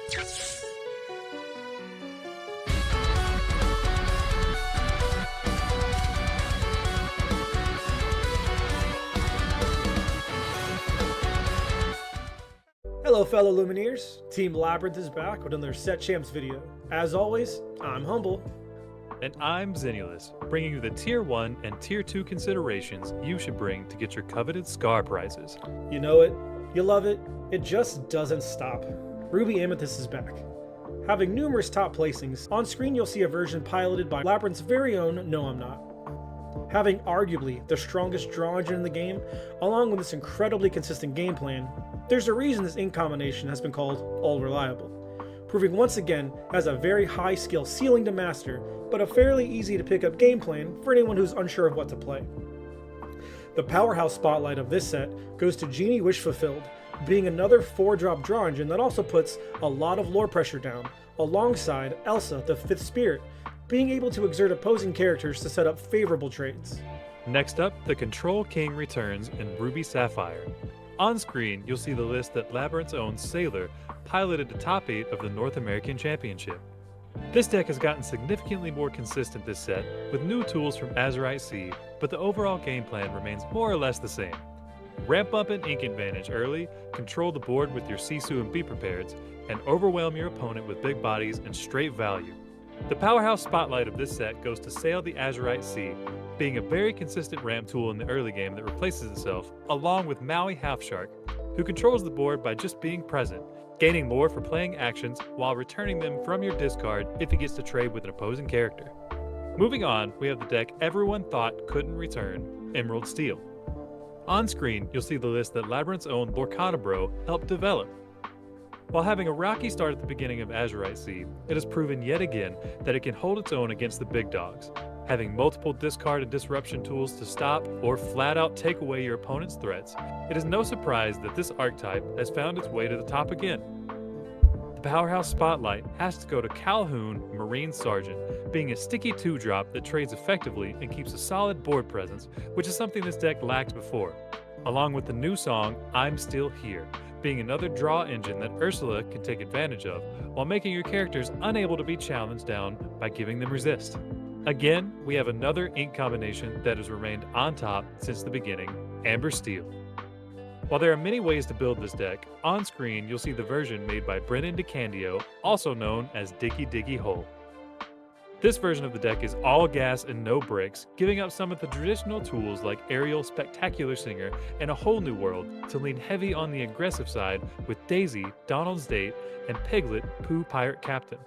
Hello fellow Lumineers, Team Labyrinth is back with another Set Champs video. As always, I'm Humble. And I'm Zenulus, bringing you the Tier 1 and Tier 2 considerations you should bring to get your coveted Scar prizes. You know it, you love it, it just doesn't stop. Ruby Amethyst is back. Having numerous top placings, on screen you'll see a version piloted by Labyrinth's very own No I'm Not. Having arguably the strongest draw engine in the game, along with this incredibly consistent game plan, there's a reason this ink combination has been called All Reliable, proving once again has a very high skill ceiling to master, but a fairly easy to pick up game plan for anyone who's unsure of what to play. The powerhouse spotlight of this set goes to Genie Wish Fulfilled, being another 4-drop draw engine that also puts a lot of lore pressure down, alongside Elsa, the 5th Spirit, being able to exert opposing characters to set up favorable trades. Next up, the Control King returns in Ruby Sapphire. On screen, you'll see the list that Labyrinth's own Sailor piloted the top 8 of the North American Championship. This deck has gotten significantly more consistent this set, with new tools from Azurite C, but the overall game plan remains more or less the same. Ramp up an ink advantage early, control the board with your Sisu and Be Prepareds, and overwhelm your opponent with big bodies and straight value. The powerhouse spotlight of this set goes to Sail the Azurite C, being a very consistent ramp tool in the early game that replaces itself, along with Maui Halfshark, who controls the board by just being present, gaining more for playing actions while returning them from your discard if he gets to trade with an opposing character. Moving on, we have the deck everyone thought couldn't return, Emerald Steel. On screen, you'll see the list that Labyrinth's own Lorcana Bro helped develop. While having a rocky start at the beginning of Azurite C, it has proven yet again that it can hold its own against the big dogs, having multiple discard and disruption tools to stop or flat out take away your opponent's threats. It is no surprise that this archetype has found its way to the top again. The powerhouse spotlight has to go to Calhoun Marine Sergeant, being a sticky 2-drop that trades effectively and keeps a solid board presence, which is something this deck lacked before, along with the new song I'm Still Here, being another draw engine that Ursula can take advantage of, while making your characters unable to be challenged down by giving them resist. Again, we have another ink combination that has remained on top since the beginning, Amber Steel. While there are many ways to build this deck, on screen you'll see the version made by Brennan DeCandio, also known as Diggy Diggy Hole. This version of the deck is all gas and no bricks, giving up some of the traditional tools like Ariel Spectacular Singer and A Whole New World to lean heavy on the aggressive side with Daisy, Donald's Date, and Piglet, Pooh Pirate Captain.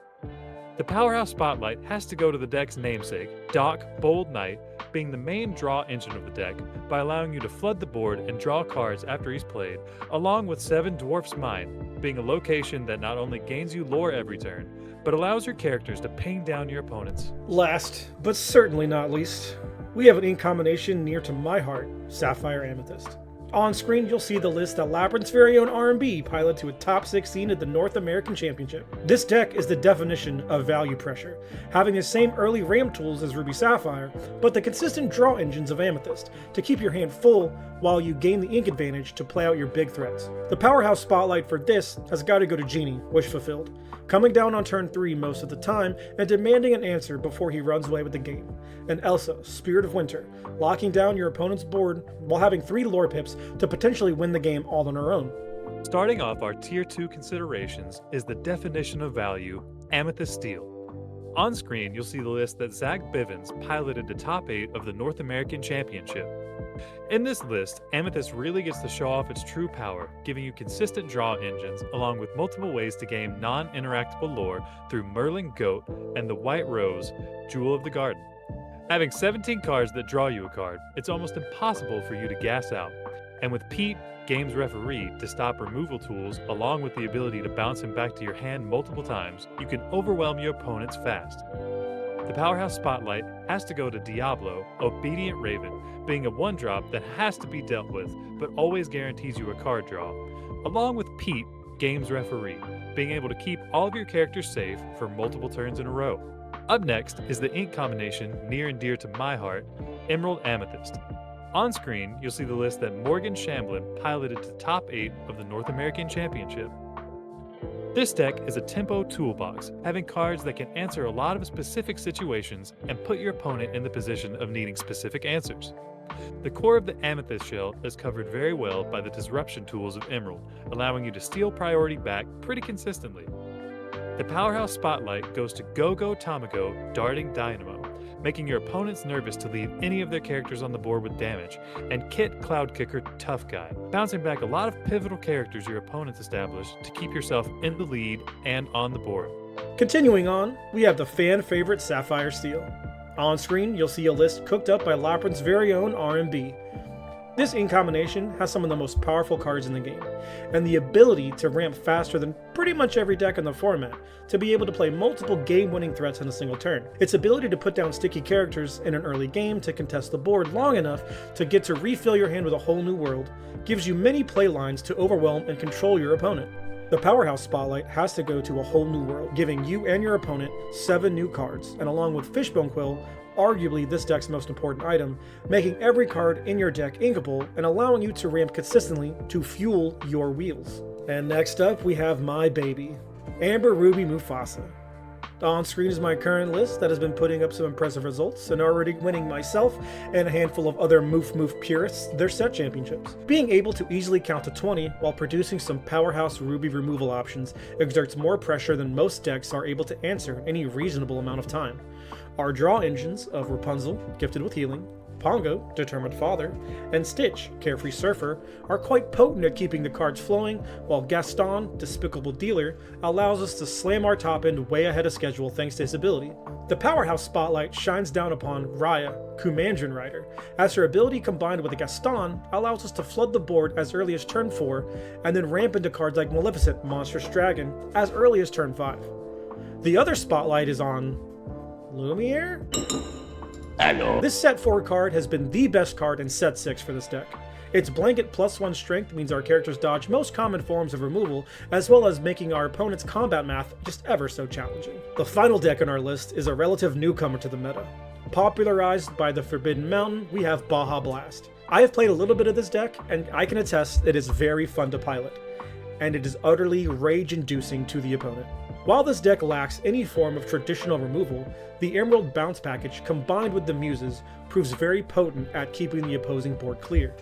The powerhouse spotlight has to go to the deck's namesake, Doc Bold Knight, being the main draw engine of the deck by allowing you to flood the board and draw cards after he's played, along with 7 Dwarf's Mine, being a location that not only gains you lore every turn, but allows your characters to ping down your opponents. Last, but certainly not least, we have an ink combination near to my heart, Sapphire Amethyst. On screen, you'll see the list that Labyrinth's very own R&B piloted to a top 16 at the North American Championship. This deck is the definition of value pressure, having the same early ramp tools as Ruby Sapphire, but the consistent draw engines of Amethyst to keep your hand full while you gain the ink advantage to play out your big threats. The powerhouse spotlight for this has got to go to Genie, Wish Fulfilled, coming down on turn 3 most of the time and demanding an answer before he runs away with the game. And Elsa, Spirit of Winter, locking down your opponent's board while having 3 lore pips to potentially win the game all on her own. Starting off our Tier 2 considerations is the definition of value, Amethyst Steel. On screen, you'll see the list that Zach Bivens piloted the top 8 of the North American Championship. In this list, Amethyst really gets to show off its true power, giving you consistent draw engines, along with multiple ways to gain non-interactable lore through Merlin Goat and the White Rose, Jewel of the Garden. Having 17 cards that draw you a card, it's almost impossible for you to gas out. And with Pete, Game's referee, to stop removal tools, along with the ability to bounce him back to your hand multiple times, you can overwhelm your opponents fast. The powerhouse spotlight has to go to Diablo, Obedient Raven, being a 1-drop that has to be dealt with, but always guarantees you a card draw, along with Pete, Game's referee, being able to keep all of your characters safe for multiple turns in a row. Up next is the ink combination near and dear to my heart, Emerald Amethyst. On screen, you'll see the list that Morgan Shamblin piloted to top 8 of the North American Championship. This deck is a tempo toolbox, having cards that can answer a lot of specific situations and put your opponent in the position of needing specific answers. The core of the Amethyst shell is covered very well by the disruption tools of Emerald, allowing you to steal priority back pretty consistently. The Powerhouse Spotlight goes to Go-Go Tamago Darting Dynamo, making your opponents nervous to leave any of their characters on the board with damage, and Kit Cloudkicker Tough Guy, bouncing back a lot of pivotal characters your opponents established to keep yourself in the lead and on the board. Continuing on, we have the fan favorite Sapphire Steel. On screen, you'll see a list cooked up by Labyrinth's very own R&B. This ink combination has some of the most powerful cards in the game, and the ability to ramp faster than pretty much every deck in the format, to be able to play multiple game-winning threats in a single turn. Its ability to put down sticky characters in an early game to contest the board long enough to get to refill your hand with a whole new world, gives you many play lines to overwhelm and control your opponent. The Powerhouse Spotlight has to go to a whole new world, giving you and your opponent 7 new cards, and along with Fishbone Quill, arguably this deck's most important item, making every card in your deck inkable and allowing you to ramp consistently to fuel your wheels. And next up, we have my baby, Amber Ruby Mufasa. On screen is my current list that has been putting up some impressive results and already winning myself and a handful of other Moof purists their set championships. Being able to easily count to 20 while producing some Powerhouse Ruby removal options exerts more pressure than most decks are able to answer in any reasonable amount of time. Our draw engines of Rapunzel, gifted with healing, Pongo, Determined Father, and Stitch, Carefree Surfer, are quite potent at keeping the cards flowing, while Gaston, Despicable Dealer, allows us to slam our top end way ahead of schedule thanks to his ability. The Powerhouse Spotlight shines down upon Raya, Kumandran Rider, as her ability combined with the Gaston allows us to flood the board as early as turn 4, and then ramp into cards like Maleficent, Monstrous Dragon, as early as turn 5. The other Spotlight is on Lumiere? Hello. This set 4 card has been the best card in set 6 for this deck. Its blanket +1 strength means our characters dodge most common forms of removal, as well as making our opponent's combat math just ever so challenging. The final deck on our list is a relative newcomer to the meta. Popularized by the Forbidden Mountain, we have Baja Blast. I have played a little bit of this deck, and I can attest it is very fun to pilot, and it is utterly rage-inducing to the opponent. While this deck lacks any form of traditional removal, the Emerald Bounce package combined with the Muses proves very potent at keeping the opposing board clear.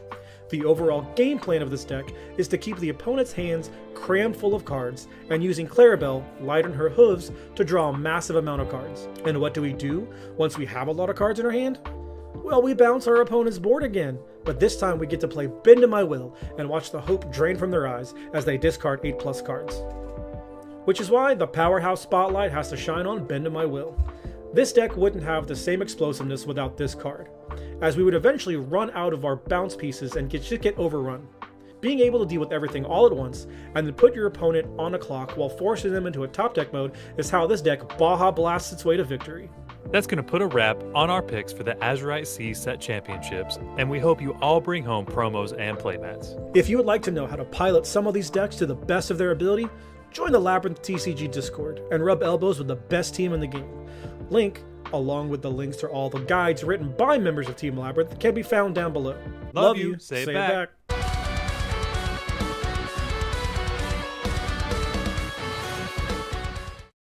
The overall game plan of this deck is to keep the opponent's hands crammed full of cards and using Clarabelle, light on her hooves, to draw a massive amount of cards. And what do we do once we have a lot of cards in our hand? Well, we bounce our opponent's board again, but this time we get to play Bend to My Will and watch the hope drain from their eyes as they discard 8+ cards. Which is why the Powerhouse Spotlight has to shine on Bend to My Will. This deck wouldn't have the same explosiveness without this card, as we would eventually run out of our bounce pieces and just get overrun. Being able to deal with everything all at once, and then put your opponent on a clock while forcing them into a top deck mode is how this deck Baja blasts its way to victory. That's going to put a wrap on our picks for the Azurite C set championships, and we hope you all bring home promos and playmats. If you would like to know how to pilot some of these decks to the best of their ability, join the Labyrinth TCG Discord and rub elbows with the best team in the game. Link, along with the links to all the guides written by members of Team Labyrinth, can be found down below. Love you. Say it back.